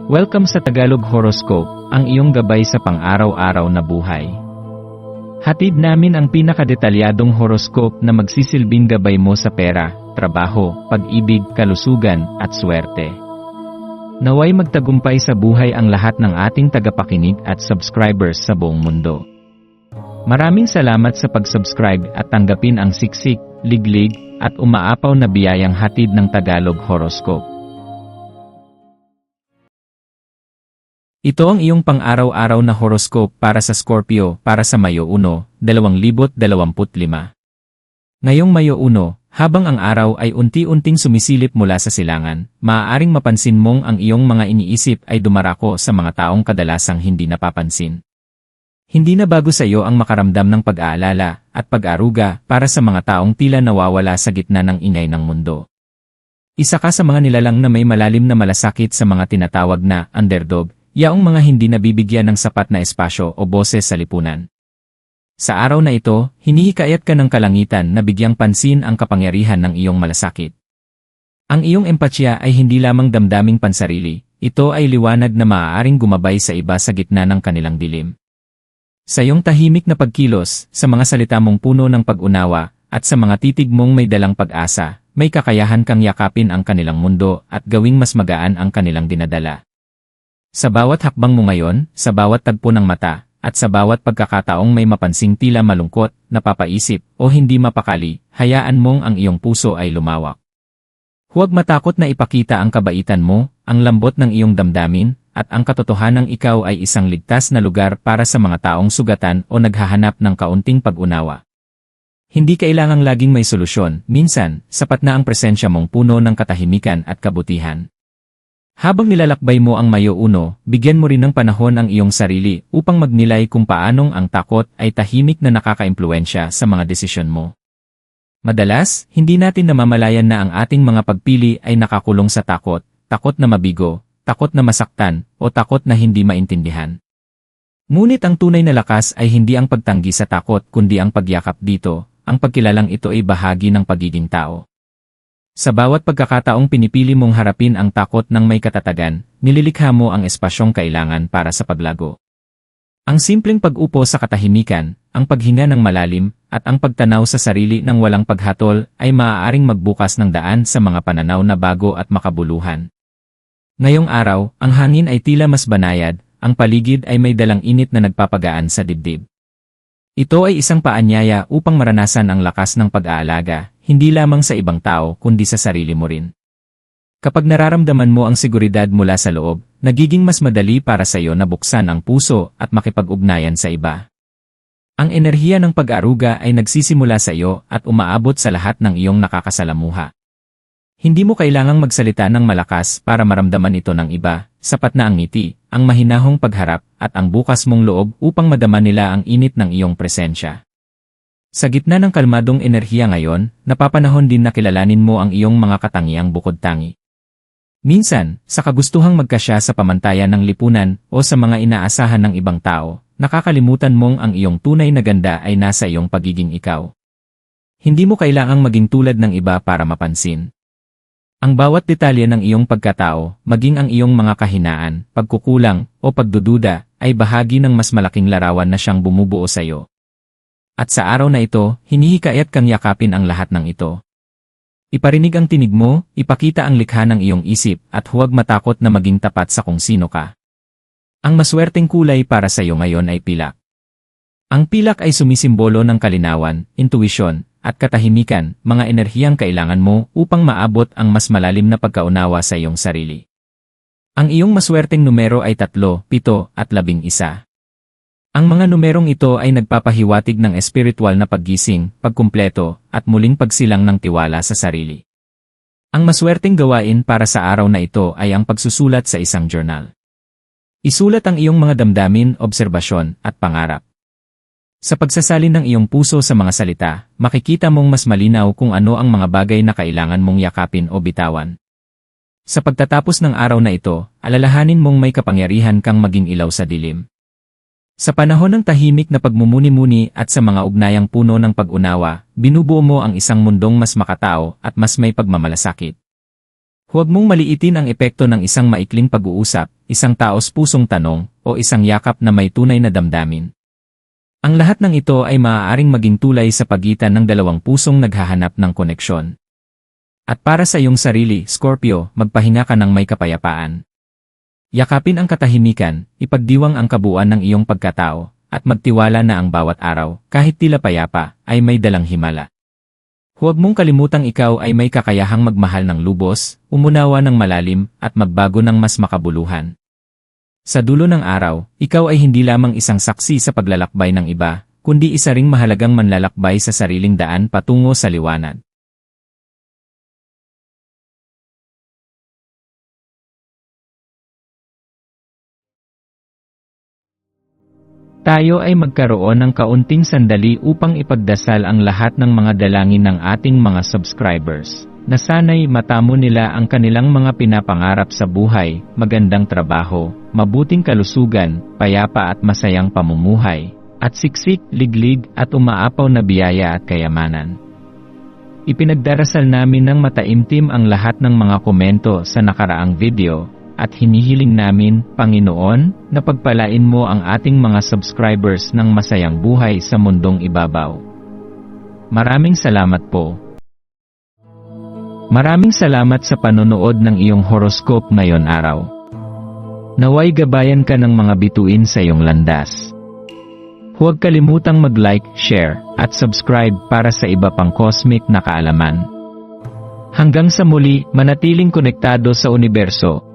Welcome sa Tagalog Horoscope, ang iyong gabay sa pang-araw-araw na buhay. Hatid namin ang pinakadetalyadong horoscope na magsisilbing gabay mo sa pera, trabaho, pag-ibig, kalusugan, at swerte. Naway magtagumpay sa buhay ang lahat ng ating tagapakinig at subscribers sa buong mundo. Maraming salamat sa pag-subscribe at tanggapin ang siksik, liglig, at umaapaw na biyayang hatid ng Tagalog Horoscope. Ito ang iyong pang-araw-araw na horoscope para sa Scorpio para sa Mayo 1, 2025. Ngayong Mayo 1, habang ang araw ay unti-unting sumisilip mula sa silangan, maaaring mapansin mong ang iyong mga iniisip ay dumarako sa mga taong kadalasang hindi napapansin. Hindi na bago sa iyo ang makaramdam ng pag-aalala at pag-aruga para sa mga taong tila nawawala sa gitna ng ingay ng mundo. Isa ka sa mga nilalang na may malalim na malasakit sa mga tinatawag na underdog, yaong mga hindi nabibigyan ng sapat na espasyo o boses sa lipunan. Sa araw na ito, hinihikayat ka ng kalangitan na bigyang pansin ang kapangyarihan ng iyong malasakit. Ang iyong empatya ay hindi lamang damdaming pansarili, ito ay liwanag na maaaring gumabay sa iba sa gitna ng kanilang dilim. Sa iyong tahimik na pagkilos, sa mga salita mong puno ng pag-unawa, at sa mga titig mong may dalang pag-asa, may kakayahan kang yakapin ang kanilang mundo at gawing mas magaan ang kanilang dinadala. Sa bawat hakbang mo ngayon, sa bawat tagpo ng mata, at sa bawat pagkakataong may mapansing tila malungkot, napapaisip, o hindi mapakali, hayaan mong ang iyong puso ay lumawak. Huwag matakot na ipakita ang kabaitan mo, ang lambot ng iyong damdamin, at ang katotohanang ikaw ay isang ligtas na lugar para sa mga taong sugatan o naghahanap ng kaunting pag-unawa. Hindi kailangang laging may solusyon, minsan, sapat na ang presensya mong puno ng katahimikan at kabutihan. Habang nilalakbay mo ang Mayo 1, bigyan mo rin ng panahon ang iyong sarili upang magnilay kung paanong ang takot ay tahimik na nakakaimpluwensya sa mga desisyon mo. Madalas, hindi natin namamalayan na ang ating mga pagpili ay nakakulong sa takot, takot na mabigo, takot na masaktan, o takot na hindi maintindihan. Ngunit ang tunay na lakas ay hindi ang pagtanggi sa takot kundi ang pagyakap dito, ang pagkilalang ito ay bahagi ng pagiging tao. Sa bawat pagkakataong pinipili mong harapin ang takot ng may katatagan, nililikha mo ang espasyong kailangan para sa paglago. Ang simpleng pag-upo sa katahimikan, ang paghinga ng malalim, at ang pagtanaw sa sarili ng walang paghatol ay maaaring magbukas ng daan sa mga pananaw na bago at makabuluhan. Ngayong araw, ang hangin ay tila mas banayad, ang paligid ay may dalang init na nagpapagaan sa dibdib. Ito ay isang paanyaya upang maranasan ang lakas ng pag-aalaga, hindi lamang sa ibang tao kundi sa sarili mo rin. Kapag nararamdaman mo ang seguridad mula sa loob, nagiging mas madali para sa iyo na buksan ang puso at makipag-ugnayan sa iba. Ang enerhiya ng pag-aaruga ay nagsisimula sa iyo at umaabot sa lahat ng iyong nakakasalamuha. Hindi mo kailangang magsalita ng malakas para maramdaman ito ng iba, sapat na ang ngiti, ang mahinahong pagharap, at ang bukas mong loob upang madama nila ang init ng iyong presensya. Sa gitna ng kalmadong enerhiya ngayon, napapanahon din na kilalanin mo ang iyong mga katangiang bukod-tangi. Minsan, sa kagustuhang magkasya sa pamantayan ng lipunan o sa mga inaasahan ng ibang tao, nakakalimutan mong ang iyong tunay na ganda ay nasa iyong pagiging ikaw. Hindi mo kailangang maging tulad ng iba para mapansin. Ang bawat detalye ng iyong pagkatao, maging ang iyong mga kahinaan, pagkukulang, o pagdududa, ay bahagi ng mas malaking larawan na siyang bumubuo sa iyo. At sa araw na ito, hinihikayat kang yakapin ang lahat ng ito. Iparinig ang tinig mo, ipakita ang likha ng iyong isip, at huwag matakot na maging tapat sa kung sino ka. Ang maswerteng kulay para sa iyo ngayon ay pilak. Ang pilak ay sumisimbolo ng kalinawan, intuisyon, at katahimikan, mga enerhiyang kailangan mo upang maabot ang mas malalim na pagkaunawa sa iyong sarili. Ang iyong maswerteng numero ay 3, 7, at 11. Ang mga numerong ito ay nagpapahiwatig ng espiritual na paggising, pagkumpleto, at muling pagsilang ng tiwala sa sarili. Ang maswerteng gawain para sa araw na ito ay ang pagsusulat sa isang journal. Isulat ang iyong mga damdamin, obserbasyon, at pangarap. Sa pagsasalin ng iyong puso sa mga salita, makikita mong mas malinaw kung ano ang mga bagay na kailangan mong yakapin o bitawan. Sa pagtatapos ng araw na ito, alalahanin mong may kapangyarihan kang maging ilaw sa dilim. Sa panahon ng tahimik na pagmumuni-muni at sa mga ugnayang puno ng pag-unawa, binubuo mo ang isang mundong mas makatao at mas may pagmamalasakit. Huwag mong maliitin ang epekto ng isang maikling pag-uusap, isang taos-pusong tanong, o isang yakap na may tunay na damdamin. Ang lahat ng ito ay maaaring maging tulay sa pagitan ng dalawang pusong naghahanap ng koneksyon. At para sa iyong sarili, Scorpio, magpahinga ka ng may kapayapaan. Yakapin ang katahimikan, ipagdiwang ang kabuuan ng iyong pagkatao, at magtiwala na ang bawat araw, kahit tila payapa, ay may dalang himala. Huwag mong kalimutang ikaw ay may kakayahang magmahal ng lubos, umunawa ng malalim, at magbago ng mas makabuluhan. Sa dulo ng araw, ikaw ay hindi lamang isang saksi sa paglalakbay ng iba, kundi isa ring mahalagang manlalakbay sa sariling daan patungo sa liwanag. Tayo ay magkaroon ng kaunting sandali upang ipagdasal ang lahat ng mga dalangin ng ating mga subscribers, na sana'y matamo nila ang kanilang mga pinapangarap sa buhay, magandang trabaho, mabuting kalusugan, payapa at masayang pamumuhay, at siksik, liglig at umaapaw na biyaya at kayamanan. Ipinagdarasal namin ng mataimtim ang lahat ng mga komento sa nakaraang video, at hinihiling namin, Panginoon, na pagpalain mo ang ating mga subscribers ng masayang buhay sa mundong ibabaw. Maraming salamat po. Maraming salamat sa panonood ng iyong horoscope ngayon araw. Naway gabayan ka ng mga bituin sa iyong landas. Huwag kalimutang mag-like, share, at subscribe para sa iba pang cosmic na kaalaman. Hanggang sa muli, manatiling konektado sa universo.